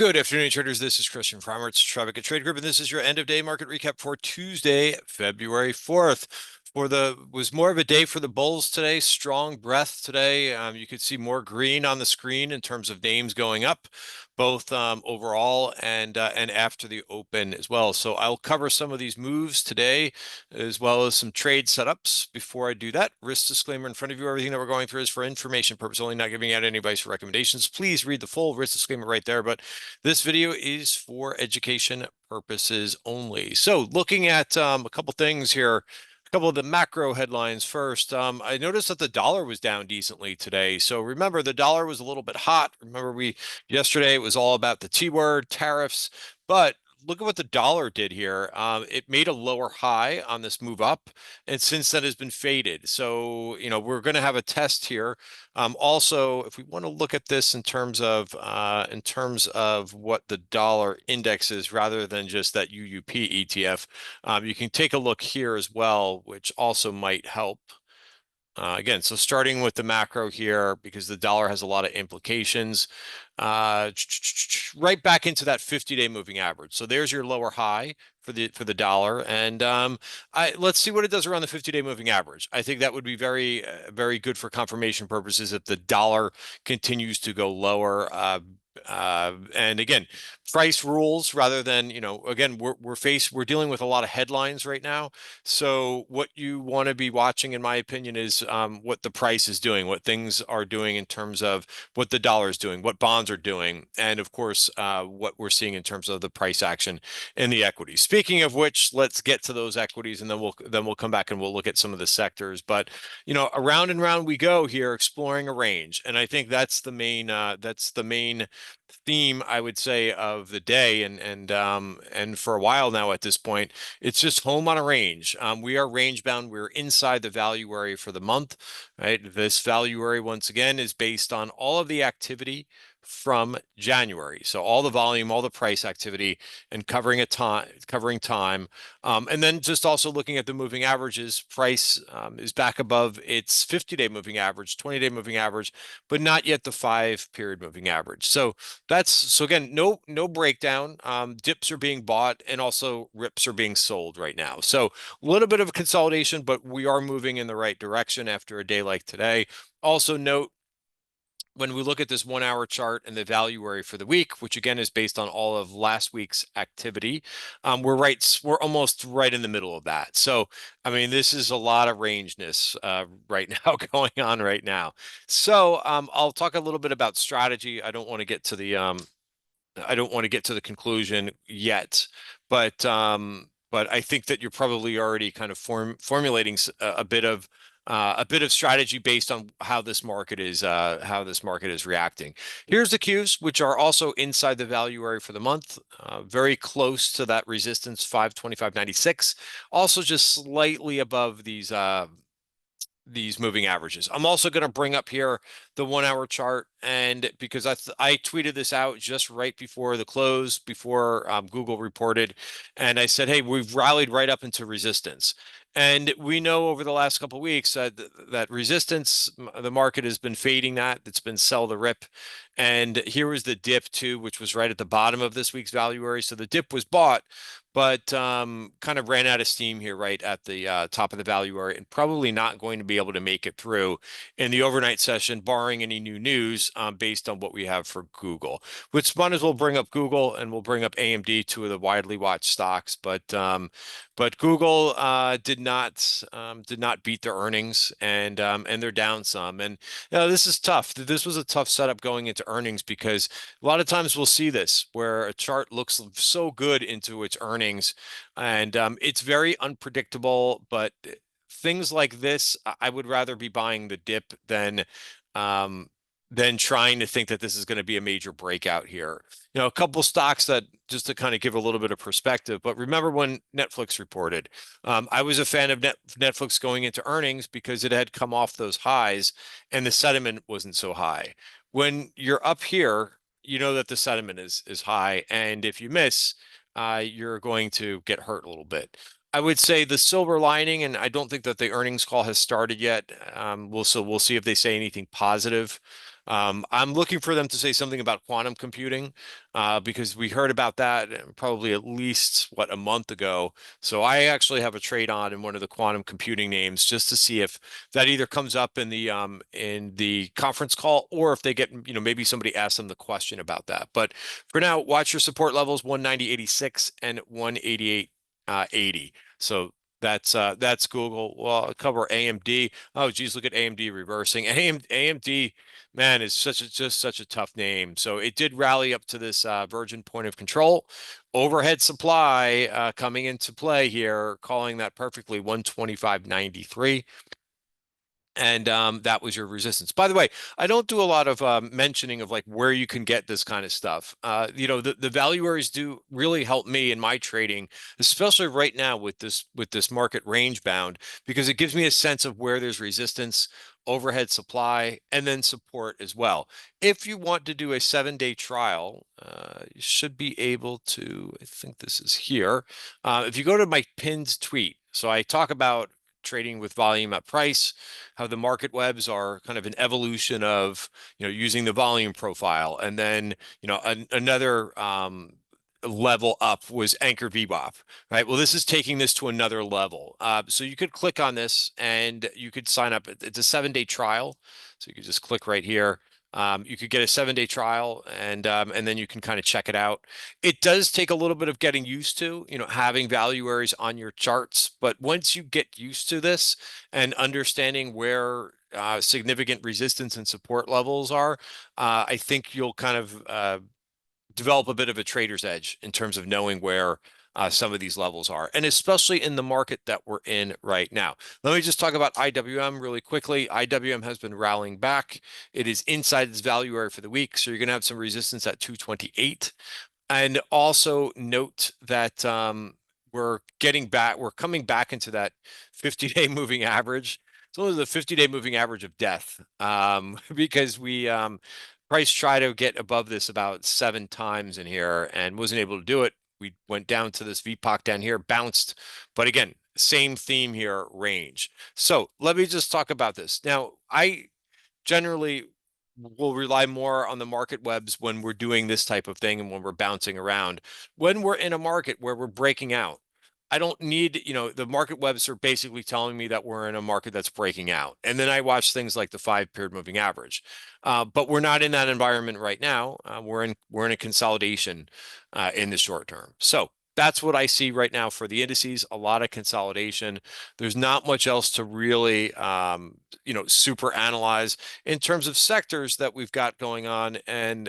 Good afternoon, traders. This is Christian from It's Traffic and Trade Group, and this is your end of day market recap for Tuesday, February 4th. Was more of a day for the bulls today. Strong breath today. You could see more green on the screen in terms of names going up, both overall and after the open as well. So I'll cover some of these moves today, as well as some trade setups. Before I do that, risk disclaimer in front of you. Everything that we're going through is for information purpose only, not giving out any advice or recommendations. Please read the full risk disclaimer right there. But this video is for education purposes only. So looking at a couple things here, a couple of the macro headlines first. I noticed that the dollar was down decently today. So remember, the dollar was a little bit hot. Remember, yesterday it was all about the T word, tariffs, but look at what the dollar did here. It made a lower high on this move up, and since then has been faded. So, we're going to have a test here. Also, if we want to look at this in terms of what the dollar index is, rather than just that UUP ETF, you can take a look here as well, which also might help. Again, so starting with the macro here, because the dollar has a lot of implications, right back into that 50-day moving average. So there's your lower high for the dollar, and let's see what it does around the 50-day moving average. I think that would be very very good for confirmation purposes if the dollar continues to go lower. And again, price rules rather than, again, we're dealing with a lot of headlines right now. So what you want to be watching, in my opinion, is what the price is doing, what things are doing in terms of what the dollar is doing, what bonds are doing, and of course, what we're seeing in terms of the price action in the equities. Speaking of which, let's get to those equities, and then we'll come back and we'll look at some of the sectors. But around and round we go here, exploring a range, and I think that's the main theme, I would say, of the day, and for a while now at this point, it's just home on a range. We are range bound. We're inside the value area for the month, right? This value area, once again, is based on all of the activity from January. So all the volume, all the price activity, and covering time. And then just also looking at the moving averages, price is back above its 50-day moving average, 20-day moving average, but not yet the 5-period moving average. So again, no breakdown. Dips are being bought and also rips are being sold right now. So a little bit of a consolidation, but we are moving in the right direction after a day like today. Also note, when we look at this 1-hour chart and the value area for the week, which again is based on all of last week's activity, we're almost right in the middle of that. So, I mean, this is a lot of rangeness right now going on right now. So, I'll talk a little bit about strategy. I don't want to get to the conclusion yet, but I think that you're probably already kind of formulating a bit of strategy based on how this market is reacting. Here's the Qs, which are also inside the value area for the month, very close to that resistance 525.96, also just slightly above these moving averages. I'm also going to bring up here the 1-hour chart, and because I tweeted this out just right before the close, before Google reported, and I said, hey, we've rallied right up into resistance. And we know over the last couple of weeks that resistance, the market has been fading that. It's been sell the rip. And here was the dip too, which was right at the bottom of this week's value area. So the dip was bought, but kind of ran out of steam here right at the top of the value area, and probably not going to be able to make it through in the overnight session, barring any new news based on what we have for Google. Which might as well bring up Google, and we'll bring up AMD, two of the widely watched stocks. But Google did not beat their earnings, and they're down some. And this is tough. This was a tough setup going into earnings, because a lot of times we'll see this where a chart looks so good into its earnings, and it's very unpredictable. But things like this, I would rather be buying the dip than trying to think that this is going to be a major breakout here. A couple stocks that, just to kind of give a little bit of perspective, but remember when Netflix reported, I was a fan of Netflix going into earnings because it had come off those highs and the sentiment wasn't so high. When you're up here, you know that the sentiment is high, and if you miss, you're going to get hurt a little bit. I would say the silver lining, and I don't think that the earnings call has started yet. We'll see if they say anything positive I'm looking for them to say something about quantum computing, because we heard about that probably at least, what, a month ago. So I actually have a trade on in one of the quantum computing names just to see if that either comes up in the conference call, or if they get, maybe somebody asks them the question about that. But for now, watch your support levels 190.86 and 188.80. So that's Google. Well, I'll cover AMD. Oh, geez, look at AMD reversing. AMD, man, is just such a tough name. So it did rally up to this virgin point of control. Overhead supply coming into play here, calling that perfectly 125.93. And that was your resistance. By the way, I don't do a lot of mentioning of like where you can get this kind of stuff. The value areas do really help me in my trading, especially right now with this market range bound, because it gives me a sense of where there's resistance, overhead supply, and then support as well. If you want to do a 7-day trial, you should be able to, I think this is here. If you go to my pinned tweet, so I talk about trading with volume at price, how the MarketWebs are kind of an evolution of, using the volume profile. And then, another level up was Anchor VWAP, right? Well, this is taking this to another level. So you could click on this and you could sign up. It's a 7-day trial. So you could just click right here. You could get a 7-day trial, and then you can kind of check it out. It does take a little bit of getting used to, having value areas on your charts. But once you get used to this and understanding where significant resistance and support levels are, I think you'll kind of develop a bit of a trader's edge in terms of knowing where some of these levels are, and especially in the market that we're in right now. Let me just talk about IWM really quickly. IWM has been rallying back. It is inside its value area for the week, so you're going to have some resistance at 228. And also note that we're coming back into that 50-day moving average. It's only the 50-day moving average of death, because price tried to get above this about 7 times in here and wasn't able to do it. We went down to this VPOC down here, bounced, but again, same theme here, range. So let me just talk about this. Now, I generally will rely more on the MarketWebs when we're doing this type of thing and when we're bouncing around. When we're in a market where we're breaking out, I don't need, the MarketWebs are basically telling me that we're in a market that's breaking out. And then I watch things like the 5-period moving average. But we're not in that environment right now. We're in a consolidation in the short term. So that's what I see right now for the indices, a lot of consolidation. There's not much else to really, super analyze in terms of sectors that we've got going on, and,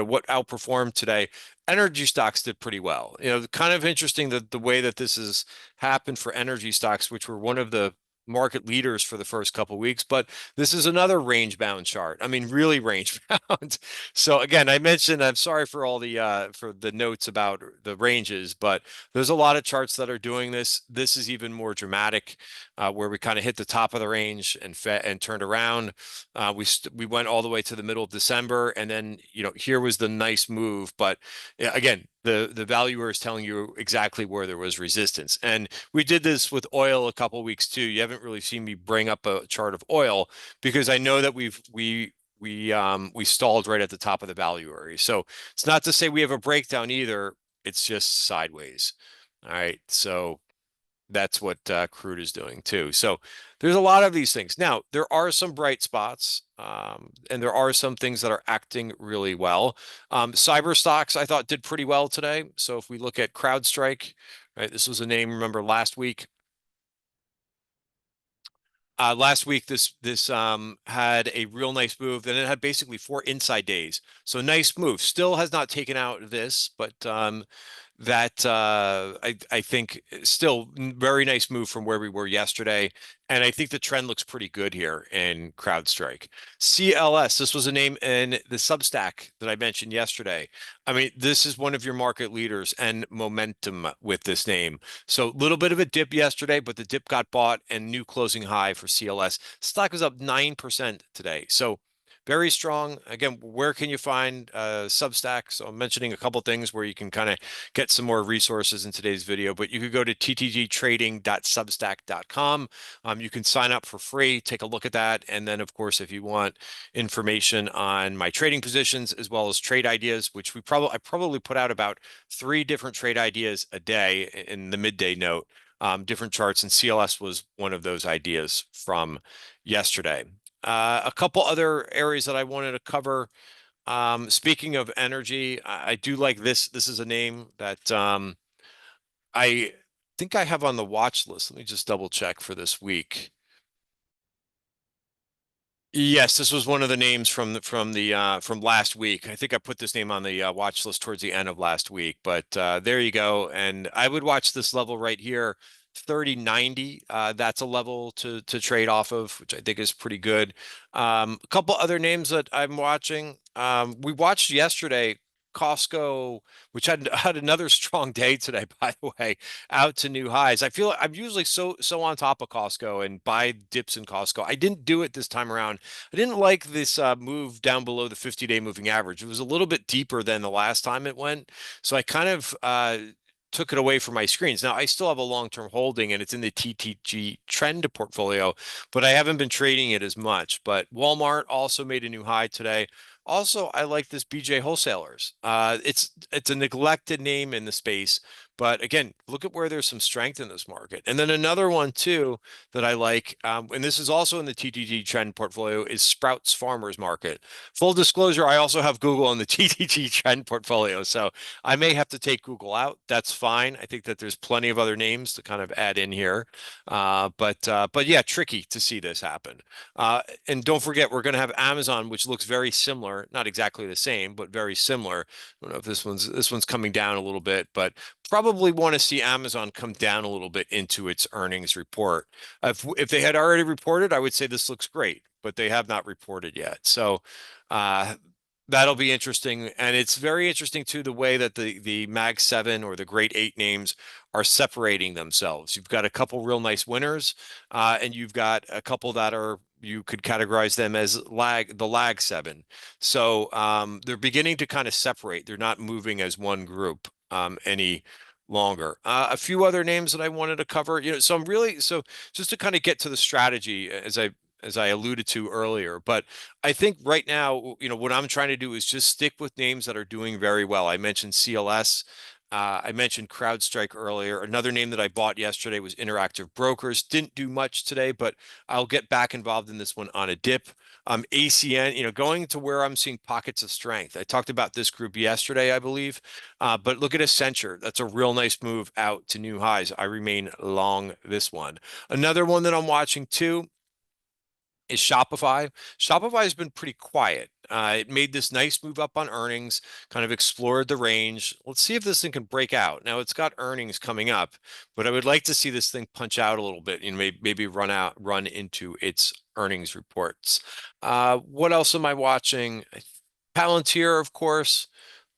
what outperformed today. Energy stocks did pretty well. Kind of interesting that the way that this has happened for energy stocks, which were one of the market leaders for the first couple of weeks, but this is another range bound chart. I mean, really range bound. So again, I mentioned, I'm sorry for all the for the notes about the ranges, but there's a lot of charts that are doing this. This is even more dramatic, where we kind of hit the top of the range and turned around. We went all the way to the middle of December, and then here was the nice move. But again, the valuer is telling you exactly where there was resistance. And we did this with oil a couple of weeks too. You haven't really seen me bring up a chart of oil because I know that we stalled right at the top of the value area. So it's not to say we have a breakdown either. It's just sideways. All right. So that's what crude is doing too. So there's a lot of these things. Now, there are some bright spots, and there are some things that are acting really well. Cyber stocks, I thought, did pretty well today. So if we look at CrowdStrike, right, this was a name, remember, last week. Last week, this had a real nice move. Then it had basically 4 inside days. So nice move. Still has not taken out this, but that I think still very nice move from where we were yesterday. And I think the trend looks pretty good here in CrowdStrike. CLS, this was a name in the Substack that I mentioned yesterday. I mean, this is one of your market leaders and momentum with this name. So a little bit of a dip yesterday, but the dip got bought and new closing high for CLS. Stock is up 9% today. So very strong. Again, where can you find Substack? So I'm mentioning a couple things where you can kind of get some more resources in today's video, but you could go to ttgtrading.substack.com. You can sign up for free, take a look at that. And then, of course, if you want information on my trading positions as well as trade ideas, which I probably put out about 3 different trade ideas a day in the midday note, different charts, and CLS was one of those ideas from yesterday. A couple other areas that I wanted to cover. Speaking of energy, I do like this. This is a name that I think I have on the watch list. Let me just double check for this week. Yes, this was one of the names from last week. I think I put this name on the watch list towards the end of last week, but there you go. And I would watch this level right here, 30.90. That's a level to trade off of, which I think is pretty good. A couple other names that I'm watching. We watched yesterday Costco, which had another strong day today, by the way, out to new highs. I feel I'm usually so on top of Costco and buy dips in Costco. I didn't do it this time around. I didn't like this move down below the 50-day moving average. It was a little bit deeper than the last time it went, so I kind of took it away from my screens. Now I still have a long-term holding and it's in the TTG trend portfolio, but I haven't been trading it as much. But Walmart also made a new high today. Also, I like this BJ Wholesalers. It's a neglected name in the space, but again, look at where there's some strength in this market. And then another one too that I like, and this is also in the TTG trend portfolio, is Sprouts Farmers Market. Full disclosure, I also have Google in the TTG trend portfolio, so I may have to take Google out. That's fine. I think that there's plenty of other names to kind of add in here, but yeah, tricky to see this happen. And don't forget, we're going to have Amazon, which looks very similar, not exactly the same, but very similar. I don't know if this one's coming down a little bit, but probably want to see Amazon come down a little bit into its earnings report. If they had already reported, I would say this looks great, but they have not reported yet. So that'll be interesting. And it's very interesting too, the way that the Mag 7 or the Great 8 names are separating themselves. You've got a couple real nice winners, and you've got a couple that are, you could categorize them as the lag 7. So they're beginning to kind of separate. They're not moving as one group any longer. A few other names that I wanted to cover, so just to kind of get to the strategy as I alluded to earlier, but I think right now, what I'm trying to do is just stick with names that are doing very well. I mentioned CLS. I mentioned CrowdStrike earlier. Another name that I bought yesterday was Interactive Brokers. Didn't do much today, but I'll get back involved in this one on a dip. ACN, going to where I'm seeing pockets of strength. I talked about this group yesterday, I believe, but look at Accenture. That's a real nice move out to new highs. I remain long this one. Another one that I'm watching too is Shopify. Shopify has been pretty quiet. It made this nice move up on earnings, kind of explored the range. Let's see if this thing can break out. Now it's got earnings coming up, but I would like to see this thing punch out a little bit and maybe run into its earnings reports. What else am I watching? Palantir, of course.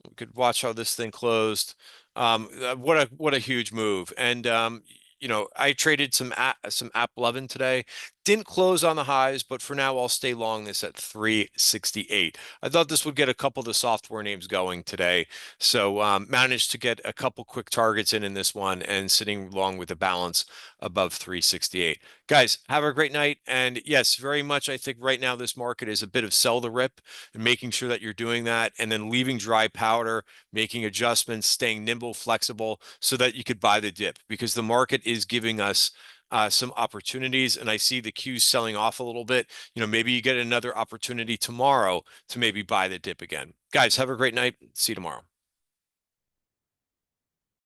We could watch how this thing closed. What a huge move. And I traded some App 11 today. Didn't close on the highs, but for now I'll stay long this at 368. I thought this would get a couple of the software names going today, so managed to get a couple quick targets in this one and sitting long with a balance above 368. Guys, have a great night. And yes, very much I think right now this market is a bit of sell the rip and making sure that you're doing that and then leaving dry powder, making adjustments, staying nimble, flexible so that you could buy the dip, because the market is giving us some opportunities, and I see the Qs selling off a little bit. Maybe you get another opportunity tomorrow to maybe buy the dip again. Guys, have a great night. See you tomorrow.